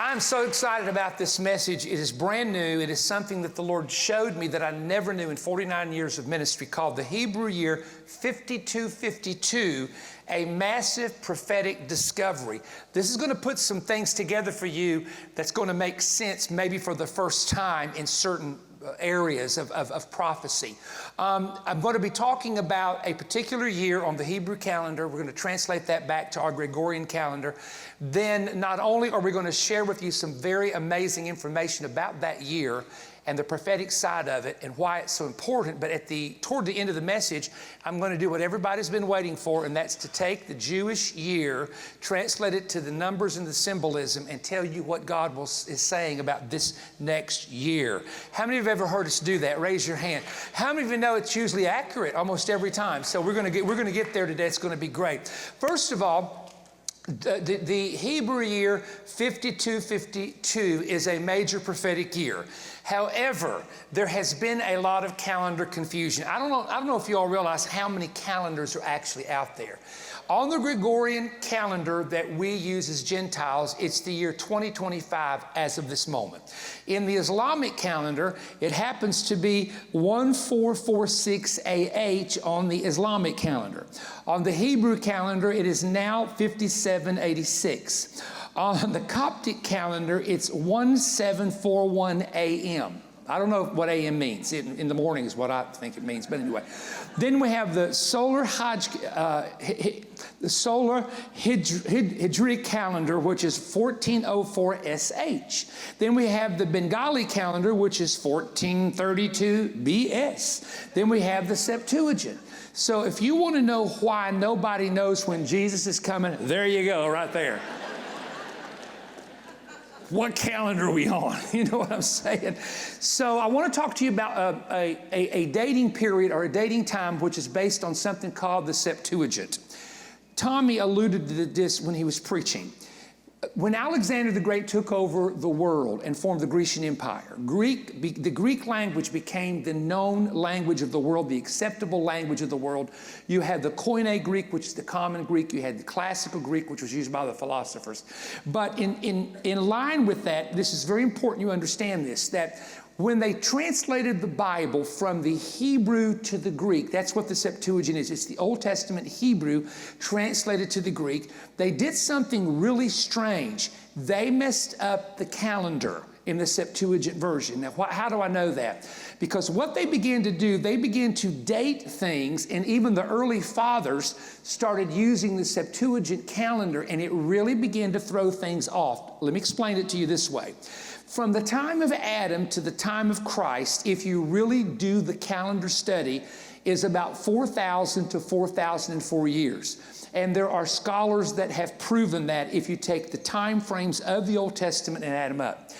I'm so excited about this message. It is brand new. It is something that the Lord showed me that I never knew in 49 years of ministry, called the Hebrew year 5252, a massive prophetic discovery. This is going to put some things together for you that's going to make sense maybe for the first time in certain areas of prophecy. I'm going to be talking about a particular year on the Hebrew calendar. We're going to translate that back to our Gregorian calendar. Then not only are we going to share with you some very amazing information about that year and the prophetic side of it and why it's so important, but toward the end of the message, I'm going to do what everybody's been waiting for, and that's to take the Jewish year, translate it to the numbers and the symbolism, and tell you what God is saying about this next year. How many of you have ever heard us do that? Raise your hand. How many of you know it's usually accurate almost every time? So we're going to get there today. It's going to be great. First of all, the Hebrew year 5252 is a major prophetic year. However, there has been a lot of calendar confusion. I don't know if you all realize how many calendars are actually out there. On the Gregorian calendar that we use as Gentiles, it's the year 2025 as of this moment. In the Islamic calendar, it happens to be 1446 AH on the Islamic calendar. On the Hebrew calendar, it is now 5786. On the Coptic calendar, it's 1741 AM. I don't know what AM means. In the morning is what I think it means, but anyway. Then we have the solar Hijri calendar, which is 1404 SH. Then we have the Bengali calendar, which is 1432 BS. Then we have the Septuagint. So if you want to know why nobody knows when Jesus is coming, there you go, right there. What calendar are we on? You know what I'm saying? So I want to talk to you about a dating period or a dating time which is based on something called the Septuagint. Tommy alluded to this when he was preaching. When Alexander the Great took over the world and formed the Grecian Empire, the Greek language became the known language of the world, the acceptable language of the world. You had the Koine Greek, which is the common Greek. You had the classical Greek, which was used by the philosophers. But in line with that, this is very important you understand this, that when they translated the Bible from the Hebrew to the Greek, that's what the Septuagint is. It's the Old Testament Hebrew translated to the Greek. They did something really strange. They messed up the calendar in the Septuagint version. Now, how do I know that? Because what they began to do, they began to date things, and even the early fathers started using the Septuagint calendar, and it really began to throw things off. Let me explain it to you this way. From the time of Adam to the time of Christ, if you really do the calendar study, is about 4,000 to 4,004 years. And there are scholars that have proven that if you take the time frames of the Old Testament and add them up.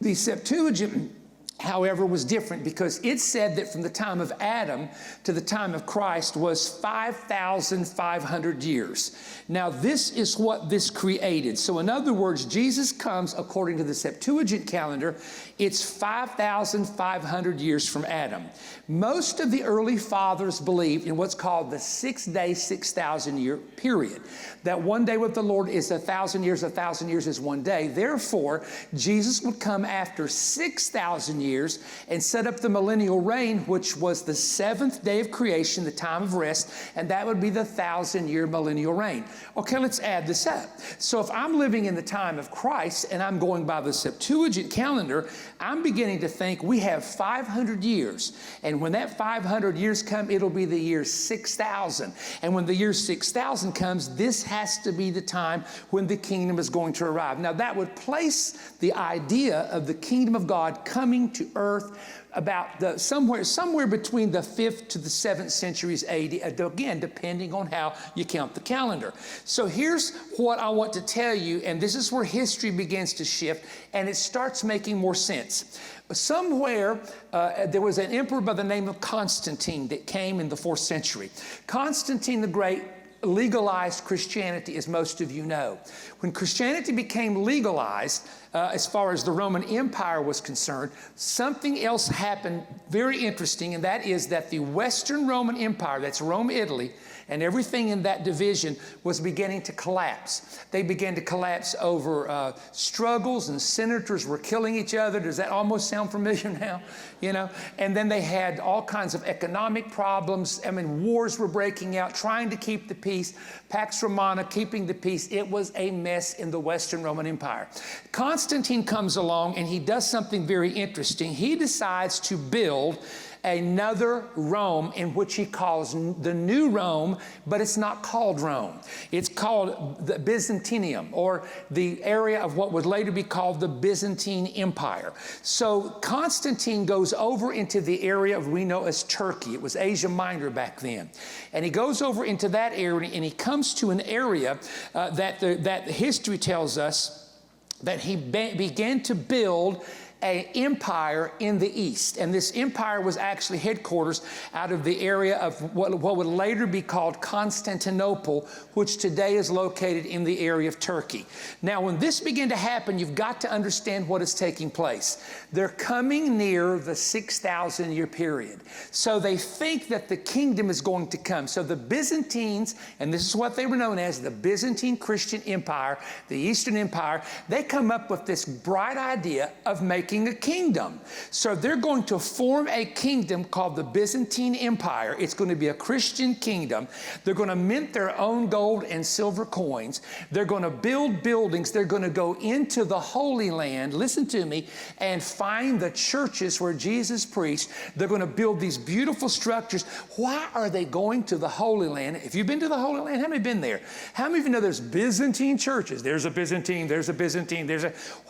The Septuagint, however, was different because it said that from the time of Adam to the time of Christ was 5,500 years. Now, this is what this created. So in other words, Jesus comes, according to the Septuagint calendar, it's 5,500 years from Adam. Most of the early fathers believed in what's called the 6-day, 6,000-year period. That one day with the Lord is 1,000 years is one day. Therefore, Jesus would come after 6,000 years and set up the millennial reign, which was the 7th day of creation, the time of rest, and that would be the 1,000-year millennial reign. Okay, let's add this up. So if I'm living in the time of Christ and I'm going by the Septuagint calendar, I'm beginning to think we have 500 years. And when that 500 years come, it'll be the year 6,000. And when the year 6,000 comes, this has to be the time when the kingdom is going to arrive. Now that would place the idea of the kingdom of God coming to earth about somewhere between the 5th to the 7th centuries AD, again, depending on how you count the calendar. So here's what I want to tell you, and this is where history begins to shift, and it starts making more sense. Somewhere, there was an emperor by the name of Constantine that came in the 4th century. Constantine the Great legalized Christianity, as most of you know. When Christianity became legalized, as far as the Roman Empire was concerned, something else happened very interesting, and that is that the Western Roman Empire, that's Rome, Italy, and everything in that division was beginning to collapse. They began to collapse over struggles, and senators were killing each other. Does that almost sound familiar now? You know, and then they had all kinds of economic problems. I mean, wars were breaking out, trying to keep the peace. Pax Romana, keeping the peace. It was a mess in the Western Roman Empire. Constantine comes along and he does something very interesting. He decides to build another Rome, in which he calls the New Rome, but it's not called Rome. It's called the Byzantium, or the area of what would later be called the Byzantine Empire. So Constantine goes over into the area of we know as Turkey. It was Asia Minor back then. And he goes over into that area, and he comes to an area that history tells us that he began to build an empire in the east. And this empire was actually headquarters out of the area of what would later be called Constantinople, which today is located in the area of Turkey. Now, when this began to happen, you've got to understand what is taking place. They're coming near the 6,000 year period. So they think that the kingdom is going to come. So the Byzantines, and this is what they were known as, the Byzantine Christian Empire, the Eastern Empire, they come up with this bright idea of making a kingdom. So they're going to form a kingdom called the Byzantine Empire. It's going to be a Christian kingdom. They're going to mint their own gold and silver coins. They're going to build buildings. They're going to go into the Holy Land, listen to me, and find the churches where Jesus preached. They're going to build these beautiful structures. Why are they going to the Holy Land? If you've been to the Holy Land, how many have been there? How many of you know there's Byzantine churches? There's a Byzantine, there's a Byzantine,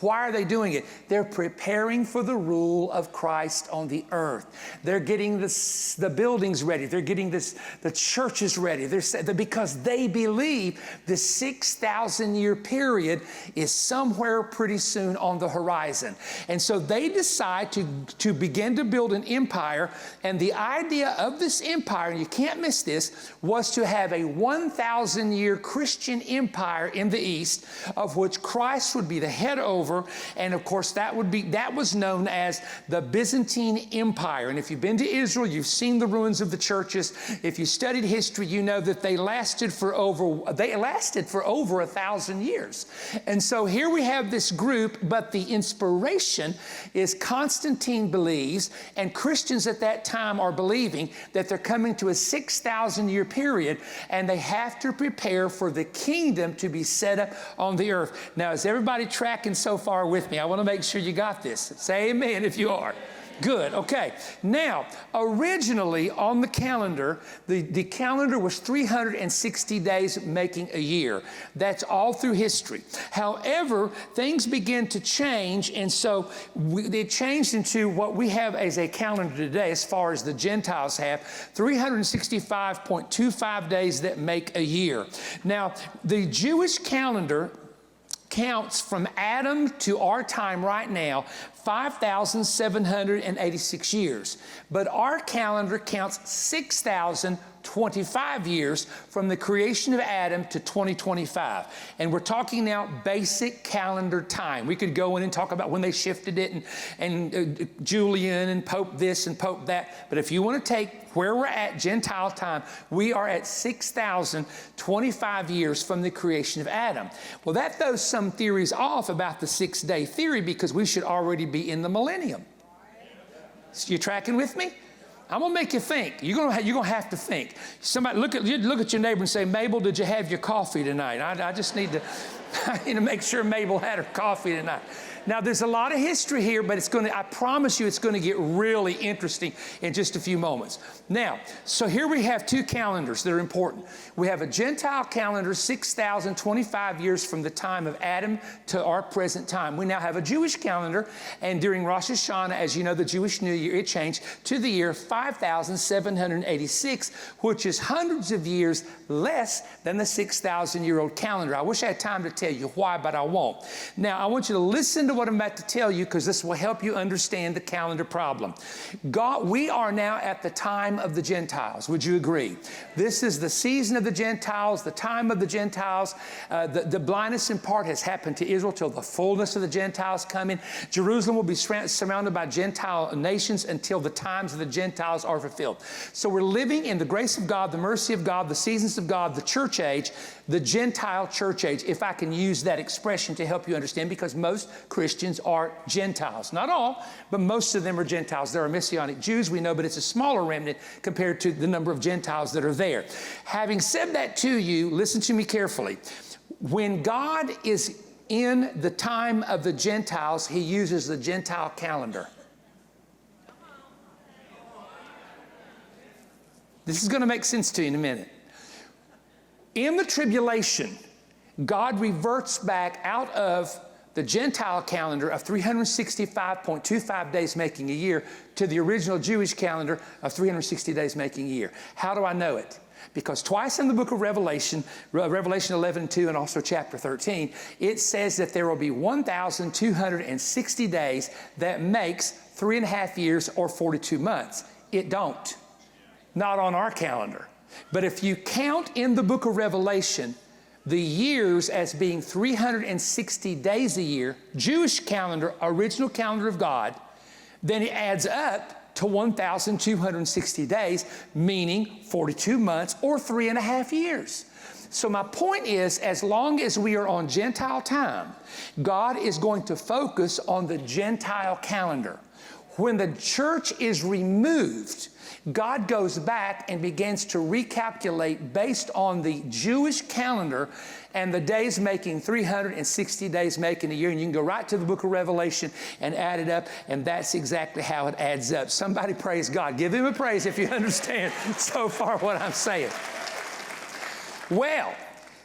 Why are they doing it? They're preparing for the rule of Christ on the earth. They're getting the buildings ready. They're getting the churches ready. Because they believe the 6,000 year period is somewhere pretty soon on the horizon. And so they decide to begin to build an empire. And the idea of this empire, and you can't miss this, was to have a 1,000 year Christian empire in the East, of which Christ would be the head over. And of course, that was known as the Byzantine Empire. And if you've been to Israel, you've seen the ruins of the churches. If you studied history, you know that they lasted for over 1,000 years. And so here we have this group, but the inspiration is Constantine believes, and Christians at that time are believing, that they're coming to a 6,000 year period, and they have to prepare for the kingdom to be set up on the earth. Now, is everybody tracking so far with me? I want to make sure you got this. Say amen if you are. Good, okay. Now, originally on the calendar, the calendar was 360 days making a year. That's all through history. However, things began to change, and so they changed into what we have as a calendar today, as far as the Gentiles have, 365.25 days that make a year. Now, the Jewish calendar counts from Adam to our time right now 5,786 years. But our calendar counts 6,025 years from the creation of Adam to 2025. And we're talking now basic calendar time. We could go in and talk about when they shifted it and Julian and Pope this and Pope that. But if you want to take where we're at, Gentile time, we are at 6,025 years from the creation of Adam. Well, that throws some theories off about the 6-day theory, because we should already be in the millennium. So you tracking with me? I'm gonna make you think. You're gonna have to think. Somebody look at your neighbor and say, "Mabel, did you have your coffee tonight?" I just need to, I need to make sure Mabel had her coffee tonight. Now, there's a lot of history here, but I promise you it's going to get really interesting in just a few moments. Now, so here we have two calendars that are important. We have a Gentile calendar, 6,025 years from the time of Adam to our present time. We now have a Jewish calendar, and during Rosh Hashanah, as you know, the Jewish New Year, it changed to the year 5,786, which is hundreds of years less than the 6,000-year-old calendar. I wish I had time to tell you why, but I won't. Now, I want you to listen to to what I'm about to tell you, because this will help you understand the calendar problem. We are now at the time of the Gentiles. Would you agree? This is the season of the Gentiles, the time of the Gentiles. The blindness in part has happened to Israel till the fullness of the Gentiles come in. Jerusalem will be surrounded by Gentile nations until the times of the Gentiles are fulfilled. So we're living in the grace of God, the mercy of God, the seasons of God, the church age, the Gentile church age, if I can use that expression to help you understand, because most Christians are Gentiles. Not all, but most of them are Gentiles. There are Messianic Jews, we know, but it's a smaller remnant compared to the number of Gentiles that are there. Having said that to you, listen to me carefully. When God is in the time of the Gentiles, He uses the Gentile calendar. This is going to make sense to you in a minute. In the tribulation, God reverts back out of the Gentile calendar of 365.25 days making a year to the original Jewish calendar of 360 days making a year. How do I know it? Because twice in the book of Revelation, Revelation 11:2 and also chapter 13, it says that there will be 1,260 days that makes 3.5 years or 42 months. It don't. Not on our calendar. But if you count in the book of Revelation the years as being 360 days a year, Jewish calendar, original calendar of God, then it adds up to 1,260 days, meaning 42 months or 3.5 years. So my point is, as long as we are on Gentile time, God is going to focus on the Gentile calendar. When the church is removed, God goes back and begins to recalculate based on the Jewish calendar and the days making 360 days making a year. And you can go right to the book of Revelation and add it up, and that's exactly how it adds up. Somebody praise God. Give Him a praise if you understand so far what I'm saying. Well,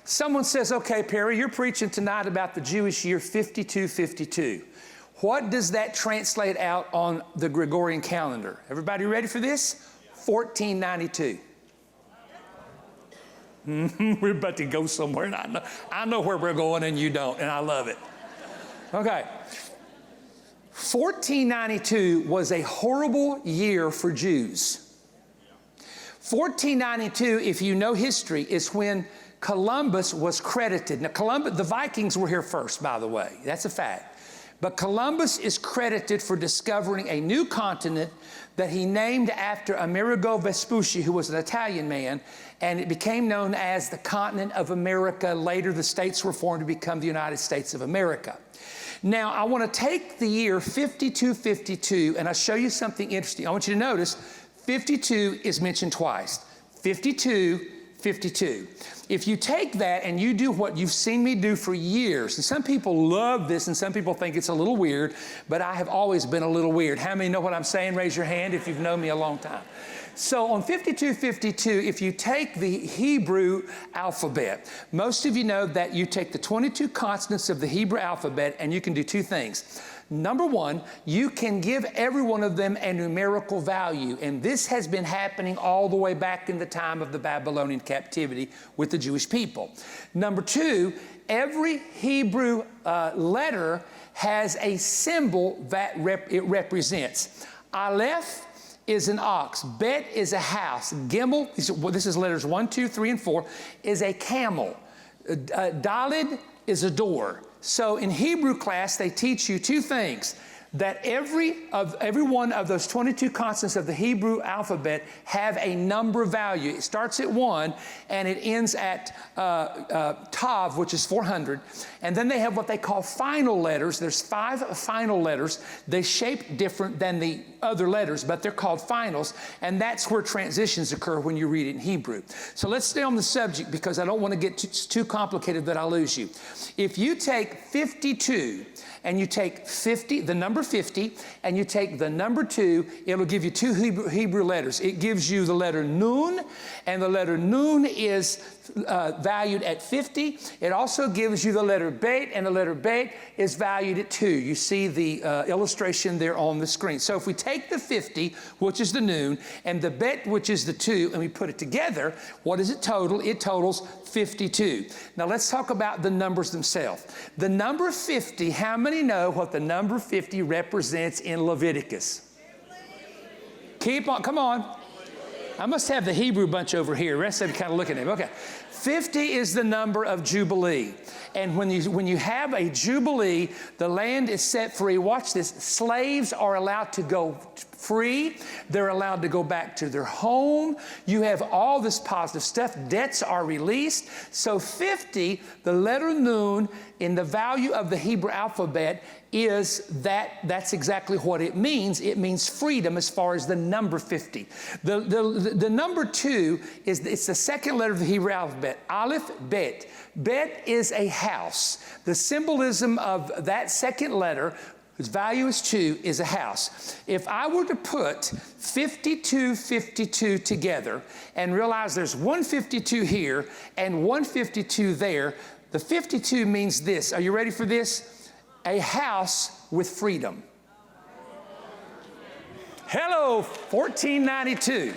someone says, okay, Perry, you're preaching tonight about the Jewish year 5252. What does that translate out on the Gregorian calendar? Everybody ready for this? 1492. We're about to go somewhere, and I know where we're going, and you don't, and I love it. Okay. 1492 was a horrible year for Jews. 1492, if you know history, is when Columbus was credited. Now, the Vikings were here first, by the way. That's a fact. But Columbus is credited for discovering a new continent that he named after Amerigo Vespucci, who was an Italian man, and it became known as the continent of America. Later, the states were formed to become the United States of America. Now, I want to take the year 5252, and I'll show you something interesting. I want you to notice 52 is mentioned twice. 52, 52. If you take that and you do what you've seen me do for years, and some people love this and some people think it's a little weird, but I have always been a little weird. How many know what I'm saying? Raise your hand if you've known me a long time. So on 5252, if you take the Hebrew alphabet, most of you know that you take the 22 consonants of the Hebrew alphabet and you can do two things. Number one, you can give every one of them a numerical value, and this has been happening all the way back in the time of the Babylonian captivity with the Jewish people. Number two, every Hebrew letter has a symbol that it represents. Aleph is an ox. Bet is a house. Gimel, this is letters 1, 2, 3, and 4, is a camel. Dalid is a door. So in Hebrew class, they teach you two things. That every one of those 22 consonants of the Hebrew alphabet have a number value. It starts at 1 and it ends at Tav, which is 400. And then they have what they call final letters. There's 5 final letters. They shape different than the other letters, but they're called finals. And that's where transitions occur when you read it in Hebrew. So let's stay on the subject because I don't want to get too complicated that I'll lose you. If you take 52 and you take 50, the number 50 and you take the number 2, it'll give you 2 Hebrew letters. It gives you the letter Nun, and the letter Nun is valued at 50. It also gives you the letter Bet, and the letter Bet is valued at 2. You see the illustration there on the screen. So if we take the 50, which is the Nun, and the Bet, which is the 2, and we put it together, what does it total? It totals 52. Now let's talk about the numbers themselves. The number 50, how many know what the number 50 represents in Leviticus? Keep on, come on. I must have the Hebrew bunch over here. The rest of you kind of looking at me. Okay. 50 is the number of Jubilee. And when you have a Jubilee, the land is set free. Watch this. Slaves are allowed to go free. They're allowed to go back to their home. You have all this positive stuff. Debts are released. So 50, the letter Nun, in the value of the Hebrew alphabet, is that's exactly what it means. It means freedom as far as the number 50. The number 2 it's the second letter of the Hebrew alphabet, Aleph, Bet. Bet is a house. The symbolism of that second letter, whose value is 2, is a house. If I were to put 52, 52 together and realize there's 152 here and 152 there, the 52 means this. Are you ready for this? A house with freedom. Hello, 1492.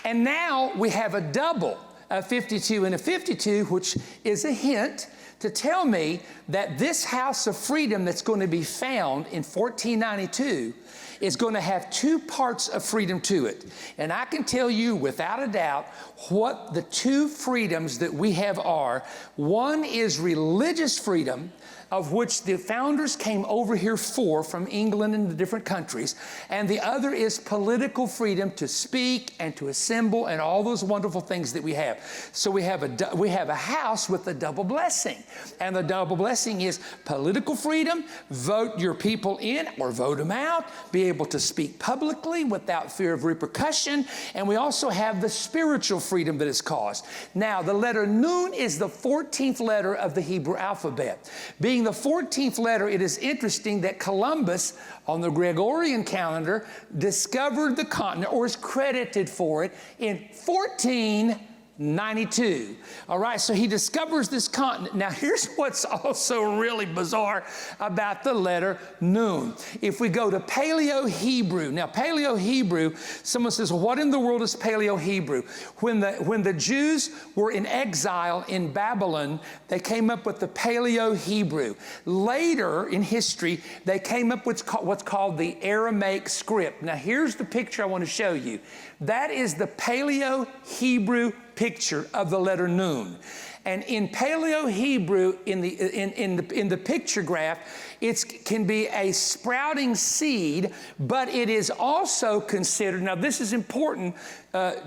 And now we have a double, a 52 and a 52, which is a hint to tell me that this house of freedom that's going to be found in 1492 is going to have 2 parts of freedom to it. And I can tell you without a doubt what the 2 freedoms that we have are. One is religious freedom, of which the founders came over here from England and the different countries. And the other is political freedom to speak and to assemble and all those wonderful things that we have. So we have a house with a double blessing. And the double blessing is political freedom, vote your people in or vote them out, be able to speak publicly without fear of repercussion. And we also have the spiritual freedom that is caused. Now, the letter Nun is the 14th letter of the Hebrew alphabet. Being the 14th letter, it is interesting that Columbus, on the Gregorian calendar, discovered the continent, or is credited for it, in 1492. All right, so he discovers this continent. Now, here's what's also really bizarre about the letter Nun. If we go to Paleo-Hebrew, now Paleo-Hebrew, someone says, well, what in the world is Paleo-Hebrew? When the Jews were in exile in Babylon, they came up with the Paleo-Hebrew. Later in history, they came up with what's called the Aramaic script. Now, here's the picture I want to show you. That is the Paleo-Hebrew picture of the letter Nun. And in Paleo-Hebrew, in the picture graph, it can be a sprouting seed, but it is also considered, now this is important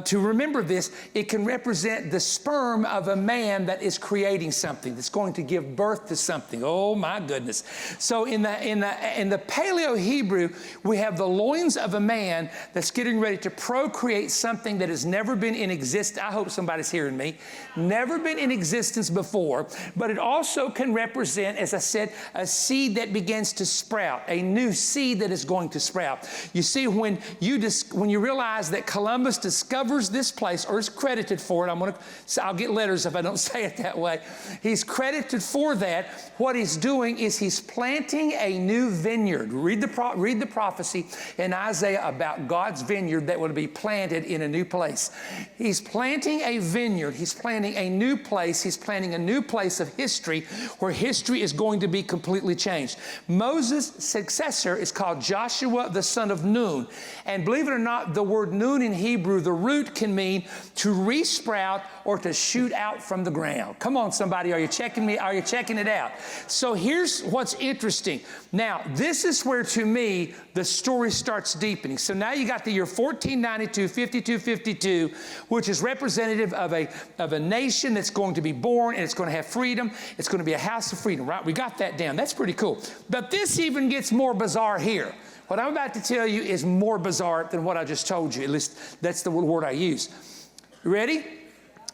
to remember this, it can represent the sperm of a man that is creating something, that's going to give birth to something. Oh my goodness. So in the Paleo-Hebrew, we have the loins of a man that's getting ready to procreate something that has never been in existence. I hope somebody's hearing me. Never been in existence before, but it also can represent, as I said, a seed that begins to sprout, a new seed that is going to sprout. You see, when you realize that Columbus discovers this place, or is credited for it, I'll get letters if I don't say it that way. He's credited for that. What he's doing is he's planting a new vineyard. Read the prophecy in Isaiah about God's vineyard that would be planted in a new place. He's planting a vineyard. He's planting a new place. He's planting a new place of history where history is going to be completely changed. Moses' successor is called Joshua, the son of Nun. And believe it or not, the word Nun in Hebrew, the root can mean to resprout or to shoot out from the ground. Come on, somebody, are you checking me? Are you checking it out? So here's what's interesting. Now, this is where, to me, the story starts deepening. So now you got the year 1492, 5252, which is representative of a nation that's going to be born, and it's going to have freedom. It's going to be a house of freedom, right? We got that down. That's pretty cool. But this even gets more bizarre here. What I'm about to tell you is more bizarre than what I just told you. At least that's the word I use. You ready?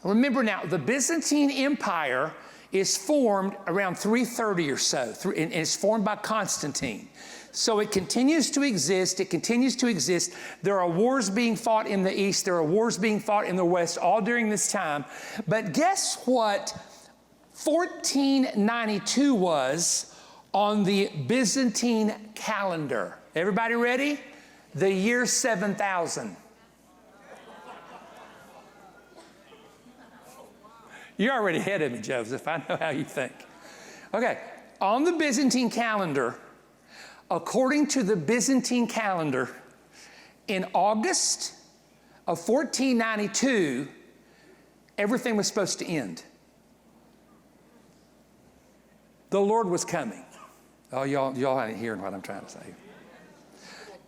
Remember now, the Byzantine Empire is formed around 330 or so, and it's formed by Constantine. So it continues to exist. It continues to exist. There are wars being fought in the East. There are wars being fought in the West, all during this time. But guess what 1492 was on the Byzantine calendar? Everybody ready? The year 7000. You're already ahead of me, Joseph. I know how you think. Okay, on the Byzantine calendar, according to the Byzantine calendar, in August of 1492, everything was supposed to end. The Lord was coming. Oh, y'all ain't hearing what I'm trying to say.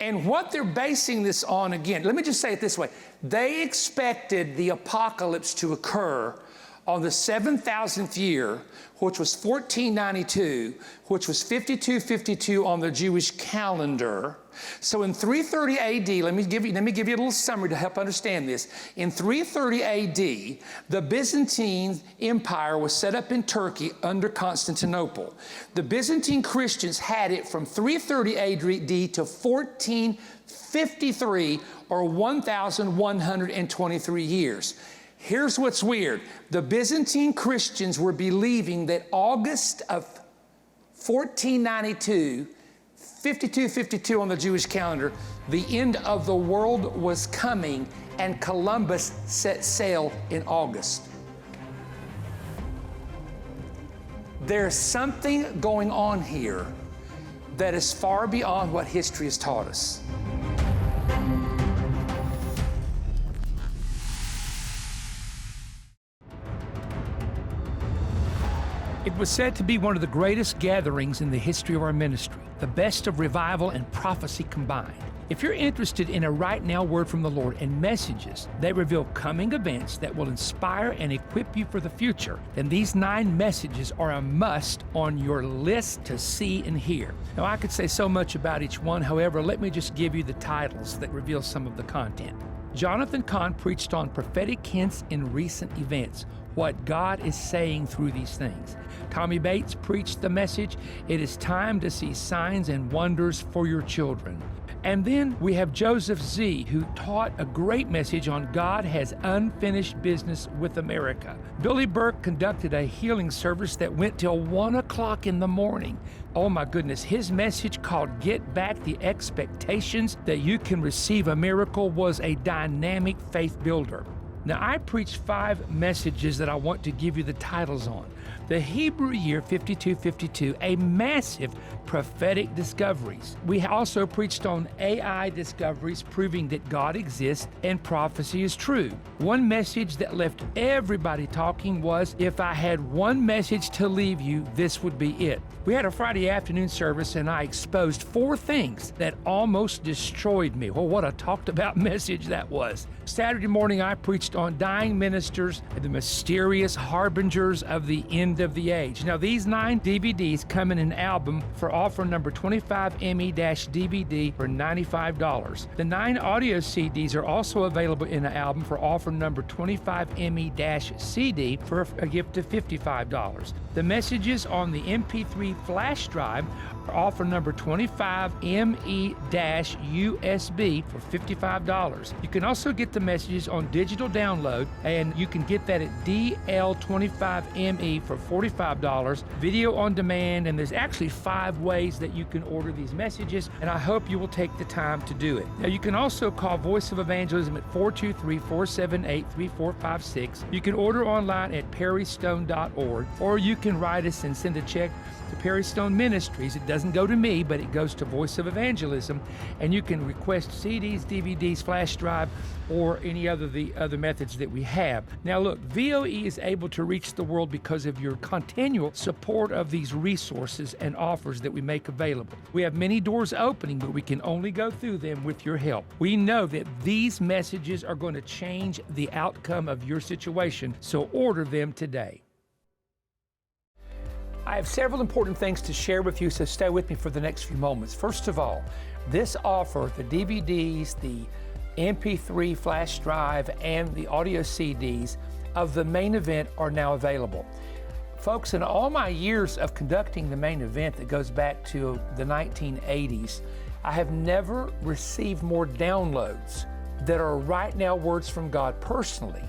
And what they're basing this on, again, let me just say it this way. They expected the apocalypse to occur on the 7,000th year, which was 1492, which was 5252 on the Jewish calendar. So in 330 AD, let me give you a little summary to help understand this. In 330 AD, the Byzantine Empire was set up in Turkey under Constantinople. The Byzantine Christians had it from 330 AD to 1453, or 1,123 years. Here's what's weird. The Byzantine Christians were believing that August of 1492, 5252 on the Jewish calendar, the end of the world was coming, and Columbus set sail in August. There's something going on here that is far beyond what history has taught us. It was said to be one of the greatest gatherings in the history of our ministry, the best of revival and prophecy combined. If you're interested in a right now word from the Lord and messages that reveal coming events that will inspire and equip you for the future, then these 9 messages are a must on your list to see and hear. Now, I could say so much about each one. However, let me just give you the titles that reveal some of the content. Jonathan Cahn preached on prophetic hints in recent events, what God is saying through these things. Tommy Bates preached the message, "It is time to see signs and wonders for your children." And then we have Joseph Z., who taught a great message on God has unfinished business with America. Billy Burke conducted a healing service that went till 1 o'clock in the morning. Oh my goodness, his message called Get Back the Expectations That You Can Receive a Miracle was a dynamic faith builder. Now, I preached 5 messages that I want to give you the titles on. The Hebrew year 5252, a massive prophetic discoveries. We also preached on AI discoveries proving that God exists and prophecy is true. One message that left everybody talking was, if I had one message to leave you, this would be it. We had a Friday afternoon service and I exposed 4 things that almost destroyed me. Well, what a talked about message that was. Saturday morning, I preached on dying ministers and the mysterious harbingers of the end of the age. Now, these 9 DVDs come in an album for offer number 25ME-DVD for $95. The 9 audio CDs are also available in an album for offer number 25ME-CD for a gift of $55. The messages on the MP3 flash drive are offer number 25ME-USB for $55. You can also get the messages on digital download, and you can get that at DL25ME for $45, video on demand, and there's actually 5 ways that you can order these messages, and I hope you will take the time to do it. Now, you can also call Voice of Evangelism at 423-478-3456. You can order online at perrystone.org, or you can write us and send a check to Perry Stone Ministries. It doesn't go to me, but it goes to Voice of Evangelism, and you can request CDs, DVDs, flash drive, or any other the other methods that we have. Now look, VOE is able to reach the world because of your continual support of these resources and offers that we make available. We have many doors opening, but we can only go through them with your help. We know that these messages are going to change the outcome of your situation, so order them today. I have several important things to share with you, so stay with me for the next few moments. First of all, this offer, the DVDs, the MP3 flash drive, and the audio CDs of the main event are now available. Folks, in all my years of conducting the main event that goes back to the 1980s, I have never received more downloads that are right now words from God personally.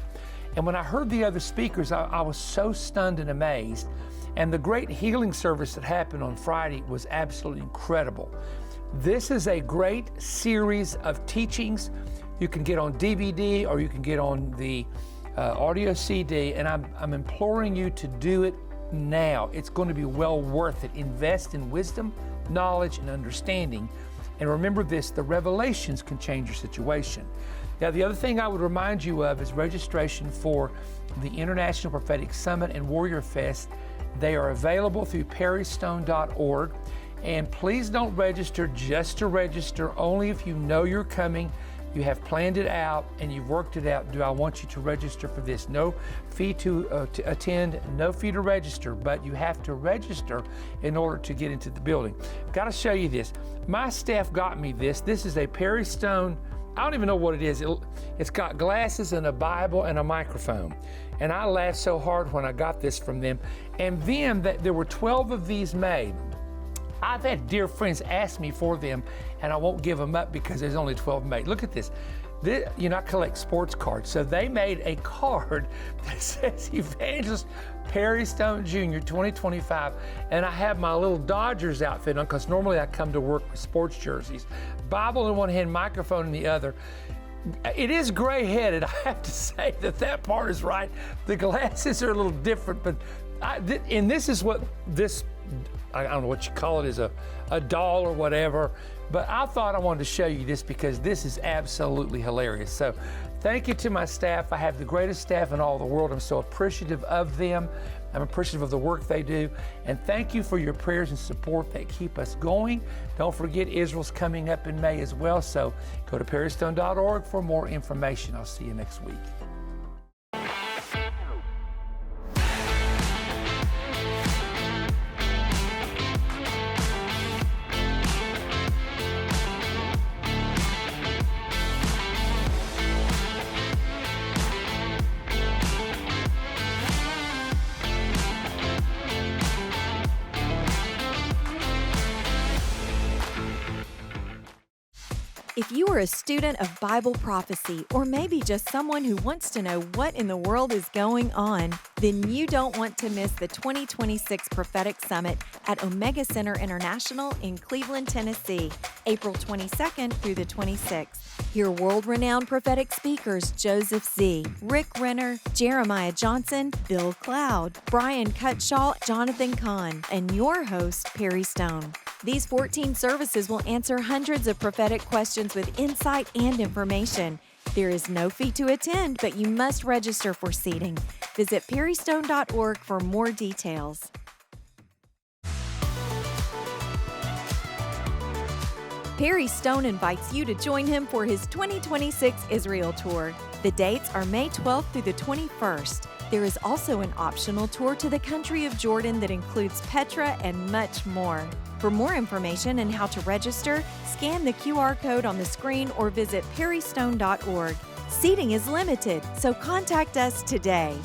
And when I heard the other speakers, I was so stunned and amazed. And the great healing service that happened on Friday was absolutely incredible. This is a great series of teachings you can get on DVD or you can get on the audio CD, and I'm imploring you to do it now. It's going to be well worth it. Invest in wisdom, knowledge, and understanding. And remember this, the revelations can change your situation. Now, the other thing I would remind you of is registration for the International Prophetic Summit and Warrior Fest. They are available through perrystone.org. And please don't register just to register, only if you know you're coming, you have planned it out, and you've worked it out. Do I want you to register for this? No fee to attend, no fee to register, but you have to register in order to get into the building. I've got to show you this. My staff got me this. This is a Perry Stone, I don't even know what it is. It's got glasses and a Bible and a microphone. And I laughed so hard when I got this from them. And then there were 12 of these made. I've had dear friends ask me for them, and I won't give them up because there's only 12 made. Look at this. I collect sports cards. So they made a card that says Evangelist Perry Stone Jr. 2025. And I have my little Dodgers outfit on because normally I come to work with sports jerseys. Bible in one hand, microphone in the other. It is gray-headed. I have to say that part is right. The glasses are a little different, but this is what this, I don't know what you call it, is a doll or whatever, but I thought I wanted to show you this because this is absolutely hilarious. So thank you to my staff. I have the greatest staff in all the world. I'm so appreciative of them. I'm appreciative of the work they do. And thank you for your prayers and support that keep us going. Don't forget, Israel's coming up in May as well. So go to perrystone.org for more information. I'll see you next week. If you are a student of Bible prophecy, or maybe just someone who wants to know what in the world is going on, then you don't want to miss the 2026 Prophetic Summit at Omega Center International in Cleveland, Tennessee, April 22nd through the 26th. Hear world-renowned prophetic speakers Joseph Z., Rick Renner, Jeremiah Johnson, Bill Cloud, Brian Cutshaw, Jonathan Kahn, and your host, Perry Stone. These 14 services will answer hundreds of prophetic questions with insight and information. There is no fee to attend, but you must register for seating. Visit perrystone.org for more details. Perry Stone invites you to join him for his 2026 Israel Tour. The dates are May 12th through the 21st. There is also an optional tour to the country of Jordan that includes Petra and much more. For more information and how to register, scan the QR code on the screen or visit perrystone.org. Seating is limited, so contact us today.